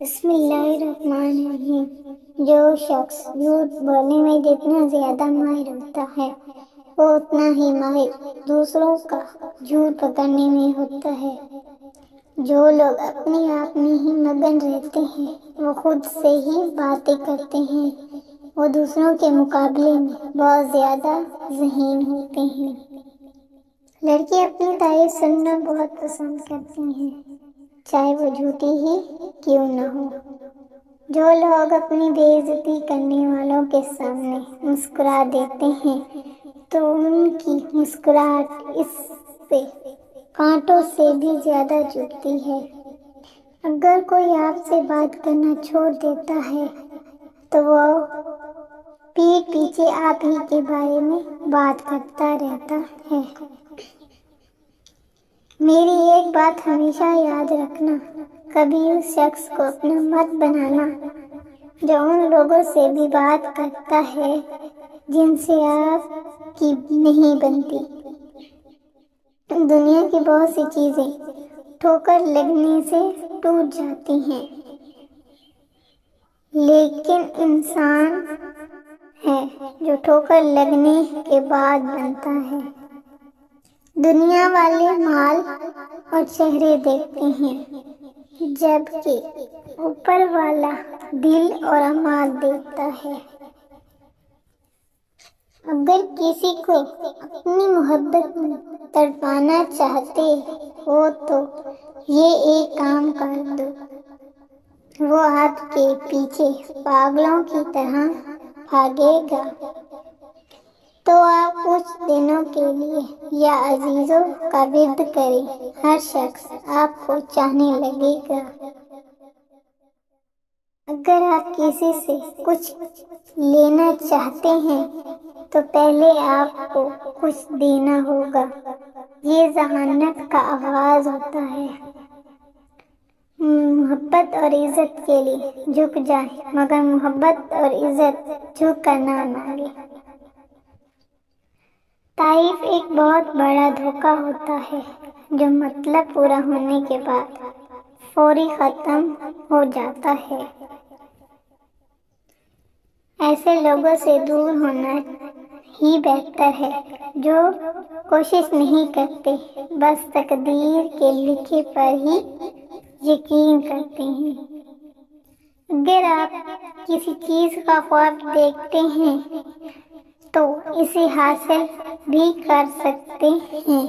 بسم اللہ الرحمن الرحیم۔ جو شخص جھوٹ بولنے میں جتنا زیادہ ماہر ہوتا ہے وہ اتنا ہی ماہر دوسروں کا جھوٹ پکڑنے میں ہوتا ہے۔ جو لوگ اپنے آپ میں ہی مگن رہتے ہیں وہ خود سے ہی باتیں کرتے ہیں، وہ دوسروں کے مقابلے میں بہت زیادہ ذہین ہوتے ہیں۔ لڑکیاں اپنی تعریف سننا بہت پسند کرتی ہیں، چاہے وہ جھوٹی ہی کیوں نہ ہو۔ جو لوگ اپنی بے عزتی کرنے والوں کے سامنے مسکرا دیتے ہیں تو ان کی مسکراہٹ اس سے کانٹوں سے بھی زیادہ چبھتی ہے۔ اگر کوئی آپ سے بات کرنا چھوڑ دیتا ہے تو وہ پیٹھ پیچھے آپ ہی کے بارے میں بات کرتا رہتا ہے۔ میری ایک بات ہمیشہ یاد رکھنا، کبھی اس شخص کو اپنا مت بنانا جو ان لوگوں سے بھی بات کرتا ہے جن سے آپ کی نہیں بنتی۔ دنیا کی بہت سی چیزیں ٹھوکر لگنے سے ٹوٹ جاتی ہیں، لیکن انسان ہے جو ٹھوکر لگنے کے بعد بنتا ہے۔ دنیا والے مال اور چہرے دیکھتے ہیں جبکہ اوپر والا دل اور اعمال دیکھتا ہے۔ اگر کسی کو اپنی محبت میں تڑپانا چاہتے ہو تو یہ ایک کام کر دو، وہ آپ کے پیچھے پاگلوں کی طرح بھاگے گا تو آپ کچھ دنوں کے لیے یا عزیزوں کا ورد کریں، ہر شخص آپ کو چاہنے لگے گا۔ اگر آپ کسی سے کچھ لینا چاہتے ہیں تو پہلے آپ کو کچھ دینا ہوگا، یہ ذہانت کا آغاز ہوتا ہے۔ محبت اور عزت کے لیے جھک جائیں مگر محبت اور عزت جھک کر نہ مانگے۔ تعریف ایک بہت بڑا دھوکہ ہوتا ہے جو مطلب پورا ہونے کے بعد فوری ختم ہو جاتا ہے۔ ایسے لوگوں سے دور ہونا ہی بہتر ہے جو کوشش نہیں کرتے، بس تقدیر کے لکھے پر ہی یقین کرتے ہیں۔ اگر آپ کسی چیز کا خواب دیکھتے ہیں تو اسے حاصل بھی کر سکتے ہیں۔